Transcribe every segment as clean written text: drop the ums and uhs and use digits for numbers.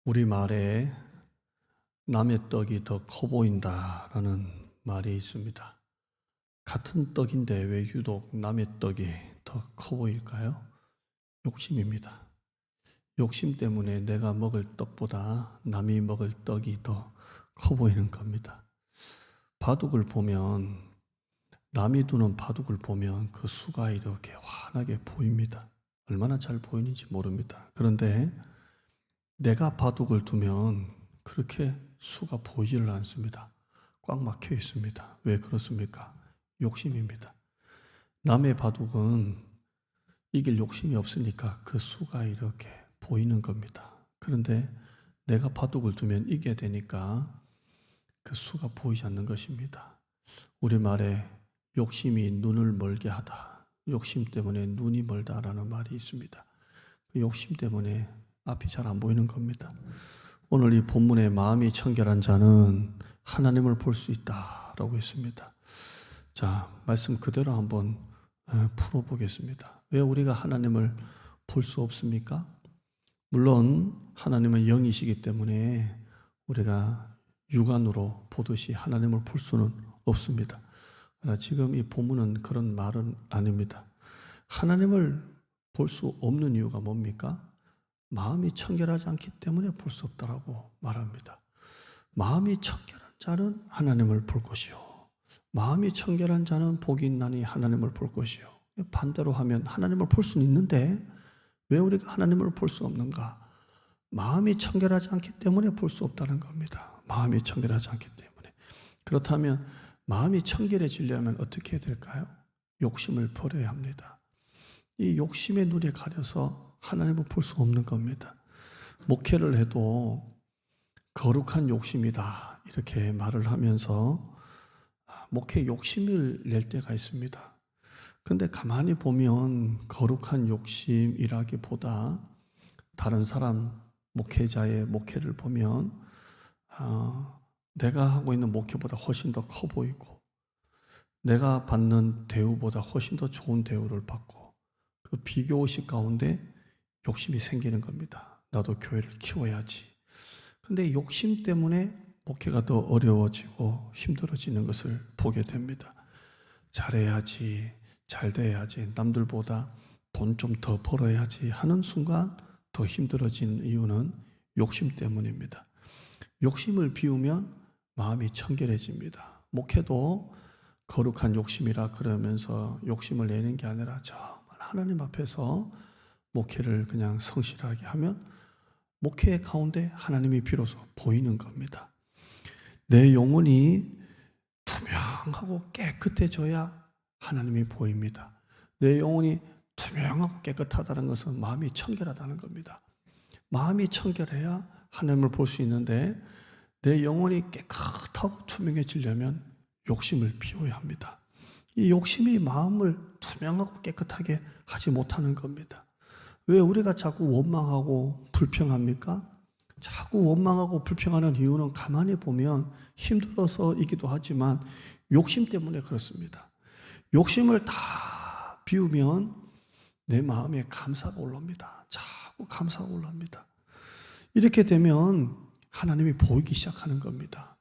우리 말에 남의 떡이 더 커 보인다라는 말이 있습니다. 같은 떡인데 왜 유독 남의 떡이 더 커 보일까요? 욕심입니다. 욕심 때문에 내가 먹을 떡보다 남이 먹을 떡이 더 커 보이는 겁니다. 바둑을 보면 남이 두는 바둑을 보면 그 수가 이렇게 환하게 보입니다. 얼마나 잘 보이는지 모릅니다. 그런데 내가 바둑을 두면 그렇게 수가 보이지를 않습니다. 꽉 막혀 있습니다. 왜 그렇습니까? 욕심입니다. 남의 바둑은 이길 욕심이 없으니까 그 수가 이렇게 보이는 겁니다. 그런데 내가 바둑을 두면 이겨야 되니까 그 수가 보이지 않는 것입니다. 우리말에 욕심이 눈을 멀게 하다. 욕심 때문에 눈이 멀다라는 말이 있습니다. 그 욕심 때문에 앞이 잘 안 보이는 겁니다. 오늘 이 본문에 마음이 청결한 자는 하나님을 볼 수 있다라고 했습니다. 자, 말씀 그대로 한번 풀어보겠습니다. 왜 우리가 하나님을 볼 수 없습니까? 물론 하나님은 영이시기 때문에 우리가 육안으로 보듯이 하나님을 볼 수는 없습니다. 그러나 지금 이 본문은 그런 말은 아닙니다. 하나님을 볼 수 없는 이유가 뭡니까? 마음이 청결하지 않기 때문에 볼 수 없다라고 말합니다. 마음이 청결한 자는 하나님을 볼 것이요. 마음이 청결한 자는 복이 있나니 하나님을 볼 것이요. 반대로 하면 하나님을 볼 수는 있는데 왜 우리가 하나님을 볼 수 없는가? 마음이 청결하지 않기 때문에 볼 수 없다는 겁니다. 마음이 청결하지 않기 때문에. 그렇다면 마음이 청결해지려면 어떻게 해야 될까요? 욕심을 버려야 합니다. 이 욕심의 눈에 가려서 하나님을 볼 수 없는 겁니다. 목회를 해도 거룩한 욕심이다 이렇게 말을 하면서 목회 욕심을 낼 때가 있습니다. 근데 가만히 보면 거룩한 욕심이라기보다 다른 사람 목회자의 목회를 보면 내가 하고 있는 목회보다 훨씬 더 커 보이고 내가 받는 대우보다 훨씬 더 좋은 대우를 받고 그 비교의식 가운데 욕심이 생기는 겁니다. 나도 교회를 키워야지. 근데 욕심 때문에 목회가 더 어려워지고 힘들어지는 것을 보게 됩니다. 잘해야지, 잘 돼야지, 남들보다 돈 좀 더 벌어야지 하는 순간 더 힘들어지는 이유는 욕심 때문입니다. 욕심을 비우면 마음이 청결해집니다. 목회도 거룩한 욕심이라 그러면서 욕심을 내는 게 아니라 정말 하나님 앞에서 목회를 그냥 성실하게 하면 목회 가운데 하나님이 비로소 보이는 겁니다. 내 영혼이 투명하고 깨끗해져야 하나님이 보입니다. 내 영혼이 투명하고 깨끗하다는 것은 마음이 청결하다는 겁니다. 마음이 청결해야 하나님을 볼 수 있는데 내 영혼이 깨끗하고 투명해지려면 욕심을 비워야 합니다. 이 욕심이 마음을 투명하고 깨끗하게 하지 못하는 겁니다. 왜 우리가 자꾸 원망하고 불평합니까? 자꾸 원망하고 불평하는 이유는 가만히 보면 힘들어서이기도 하지만 욕심 때문에 그렇습니다. 욕심을 다 비우면 내 마음에 감사가 올라옵니다. 자꾸 감사가 올라옵니다. 이렇게 되면 하나님이 보이기 시작하는 겁니다.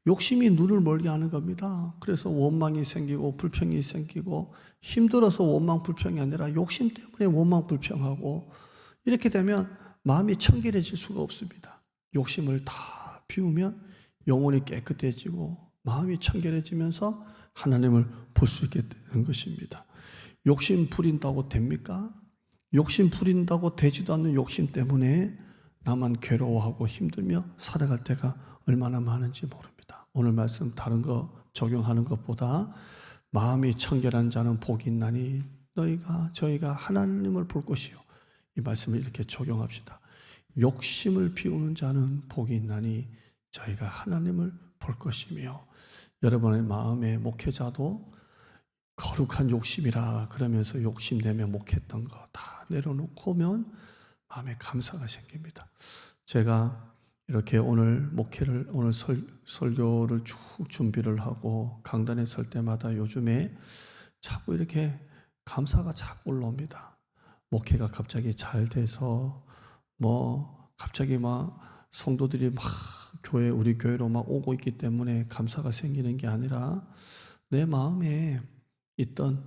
욕심이 눈을 멀게 하는 겁니다. 그래서 원망이 생기고 불평이 생기고 힘들어서 원망 불평이 아니라 욕심 때문에 원망 불평하고 이렇게 되면 마음이 청결해질 수가 없습니다. 욕심을 다 비우면 영혼이 깨끗해지고 마음이 청결해지면서 하나님을 볼 수 있게 되는 것입니다. 욕심 부린다고 됩니까? 욕심 부린다고 되지도 않는 욕심 때문에 나만 괴로워하고 힘들며 살아갈 때가 얼마나 많은지 모릅니다. 오늘 말씀 다른 거 적용하는 것보다 마음이 청결한 자는 복이 있나니 저희가 하나님을 볼 것이요. 이 말씀을 이렇게 적용합시다. 욕심을 비우는 자는 복이 있나니 저희가 하나님을 볼 것이며 여러분의 마음의 목회자도 거룩한 욕심이라 그러면서 욕심내며 목했던 거 다 내려놓고 오면 마음에 감사가 생깁니다. 제가 이렇게 오늘 목회를 오늘 설교를 쭉 준비를 하고 강단에 설 때마다 요즘에 자꾸 이렇게 감사가 자꾸 올라옵니다. 목회가 갑자기 잘 돼서 갑자기 막 성도들이 막 우리 교회로 막 오고 있기 때문에 감사가 생기는 게 아니라 내 마음에 있던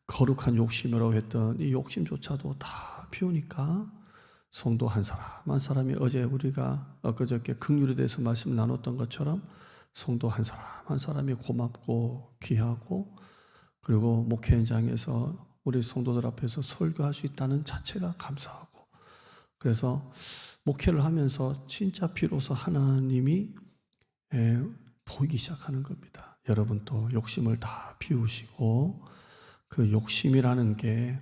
거룩한 욕심이라고 했던 이 욕심조차도 다 비우니까 성도 한 사람 한 사람이 어제 우리가 엊그저께 긍휼에 대해서 말씀 나눴던 것처럼 성도 한 사람 한 사람이 고맙고 귀하고 그리고 목회 현장에서 우리 성도들 앞에서 설교할 수 있다는 자체가 감사하고 그래서 목회를 하면서 진짜 비로소 하나님이 보이기 시작하는 겁니다. 여러분도 욕심을 다 비우시고 그 욕심이라는 게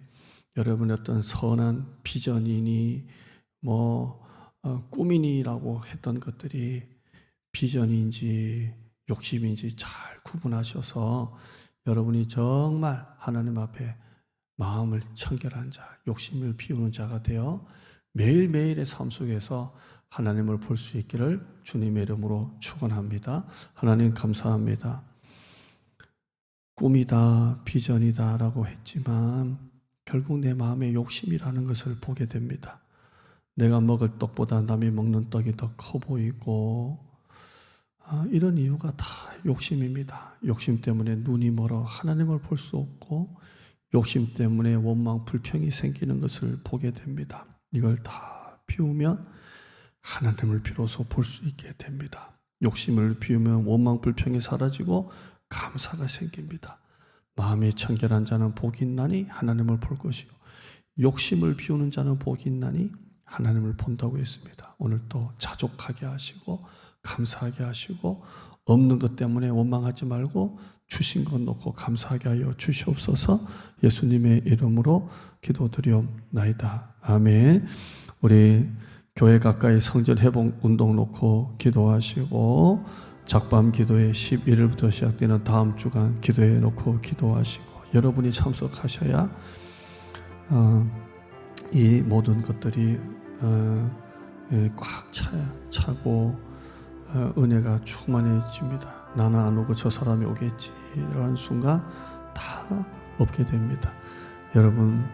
여러분의 어떤 선한 비전이니 꿈이니라고 했던 것들이 비전인지 욕심인지 잘 구분하셔서 여러분이 정말 하나님 앞에 마음을 청결한 자, 욕심을 비우는 자가 되어 매일매일의 삶 속에서 하나님을 볼 수 있기를 주님의 이름으로 축원합니다. 하나님 감사합니다. 꿈이다, 비전이다 라고 했지만 결국 내 마음의 욕심이라는 것을 보게 됩니다. 내가 먹을 떡보다 남이 먹는 떡이 더 커 보이고 이런 이유가 다 욕심입니다. 욕심 때문에 눈이 멀어 하나님을 볼 수 없고 욕심 때문에 원망, 불평이 생기는 것을 보게 됩니다. 이걸 다 비우면 하나님을 비로소 볼 수 있게 됩니다. 욕심을 비우면 원망, 불평이 사라지고 감사가 생깁니다. 마음이 청결한 자는 복이 있나니 하나님을 볼 것이요 욕심을 비우는 자는 복이 있나니 하나님을 본다고 했습니다. 오늘 또 자족하게 하시고 감사하게 하시고 없는 것 때문에 원망하지 말고 주신 것 놓고 감사하게 하여 주시옵소서. 예수님의 이름으로 기도드리옵나이다. 아멘. 우리 교회 가까이 성전 회복 운동 놓고 기도하시고 작밤 기도회 11일부터 시작되는 다음 주간 기도회 놓고 기도하시고 여러분이 참석하셔야 이 모든 것들이 꽉 차고 은혜가 충만해집니다. 나는 안 오고 저 사람이 오겠지 이런 순간 다 없게 됩니다. 여러분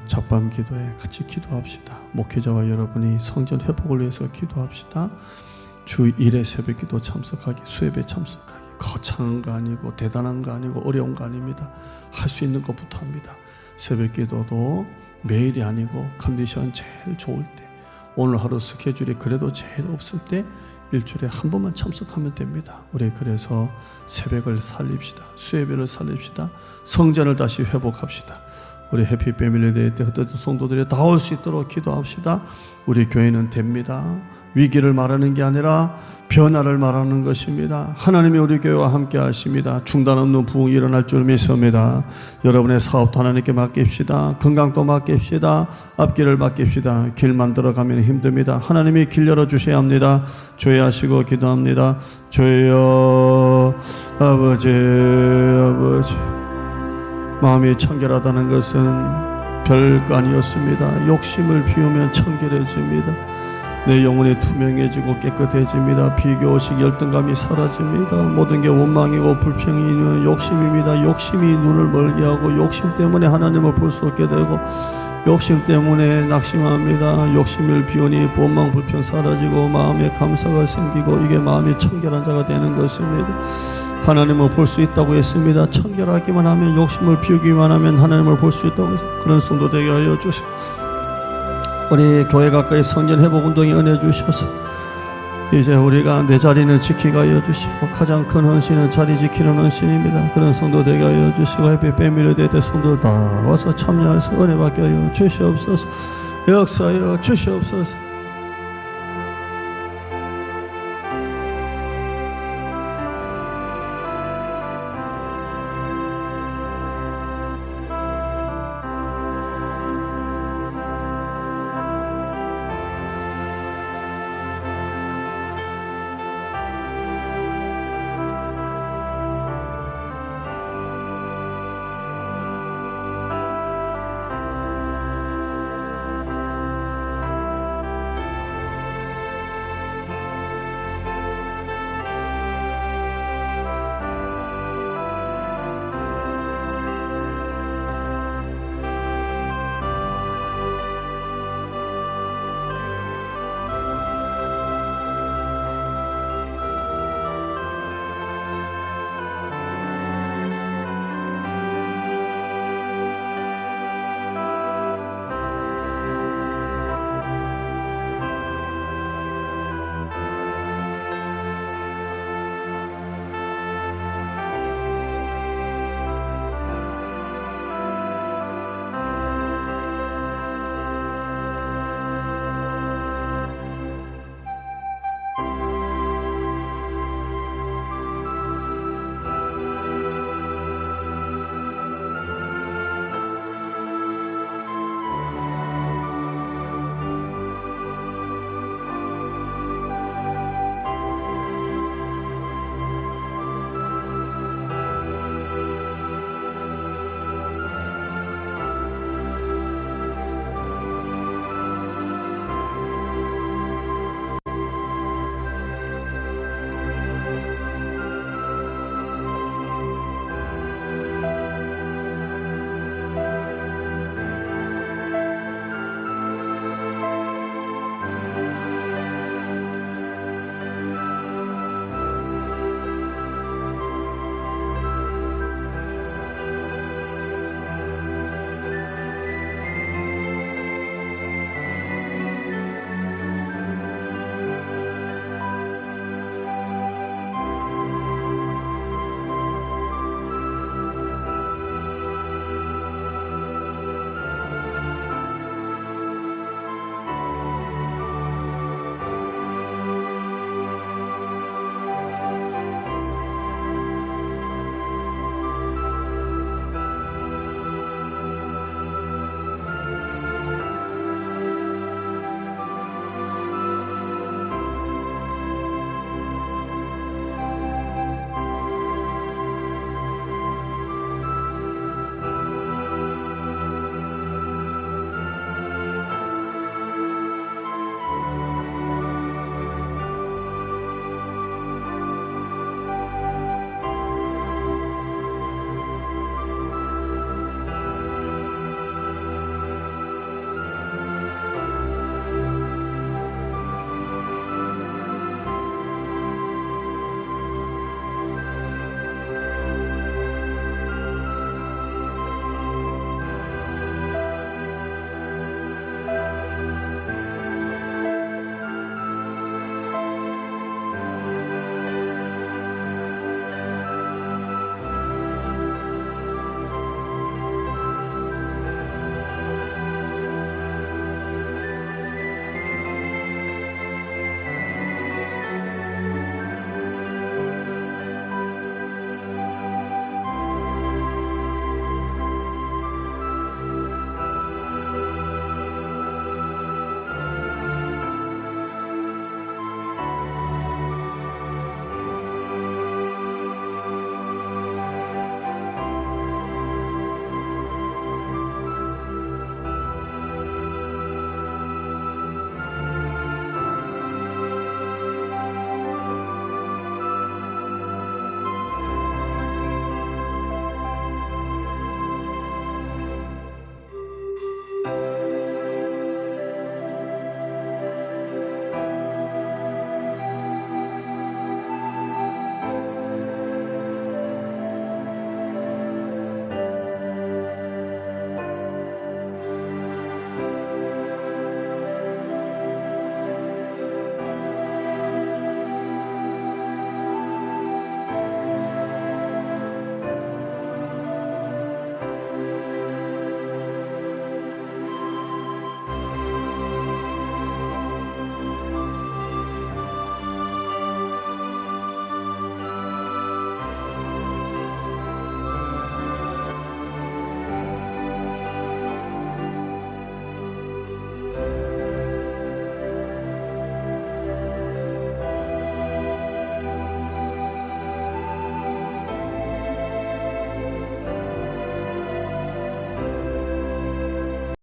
작밤 기도에 같이 기도합시다. 목회자와 여러분이 성전 회복을 위해서 기도합시다. 주 1회 새벽 기도 참석하기, 수협에 참석하기 거창한 거 아니고 대단한 거 아니고 어려운 거 아닙니다. 할 수 있는 것부터 합니다. 새벽 기도도 매일이 아니고 컨디션 제일 좋을 때 오늘 하루 스케줄이 그래도 제일 없을 때 일주일에 한 번만 참석하면 됩니다. 우리 그래서 새벽을 살립시다. 수요일을 살립시다. 성전을 다시 회복합시다. 우리 해피 패밀리 데이 때 흩어진 성도들이 다 올 수 있도록 기도합시다. 우리 교회는 됩니다. 위기를 말하는 게 아니라 변화를 말하는 것입니다. 하나님이 우리 교회와 함께 하십니다. 중단 없는 부흥이 일어날 줄 믿습니다. 여러분의 사업도 하나님께 맡깁시다. 건강도 맡깁시다. 앞길을 맡깁시다. 길 만들어가면 힘듭니다. 하나님이 길 열어주셔야 합니다. 조회하시고 기도합니다. 주여 아버지 마음이 청결하다는 것은 별거 아니었습니다. 욕심을 비우면 청결해집니다. 내 영혼이 투명해지고 깨끗해집니다. 비교식 열등감이 사라집니다. 모든 게 원망이고 불평이 있는 욕심입니다. 욕심이 눈을 멀게 하고 욕심 때문에 하나님을 볼 수 없게 되고 욕심 때문에 낙심합니다. 욕심을 비우니 원망 불평 사라지고 마음에 감사가 생기고 이게 마음이 청결한 자가 되는 것입니다. 하나님을 볼 수 있다고 했습니다. 청결하기만 하면 욕심을 비우기만 하면 하나님을 볼 수 있다고 했습니다. 그런 성도 되게 하여 주시옵소서. 우리 교회 가까이 성전 회복 운동에 은혜 주셔서 이제 우리가 내 자리는 지키게 하여 주시고 가장 큰 헌신은 자리 지키는 헌신입니다. 그런 성도 되게 하여 주시고 해피 패밀리 데이 때 성도들 다 와서 참여해서 은혜 받게 하여 주시옵소서. 역사하여 주시옵소서.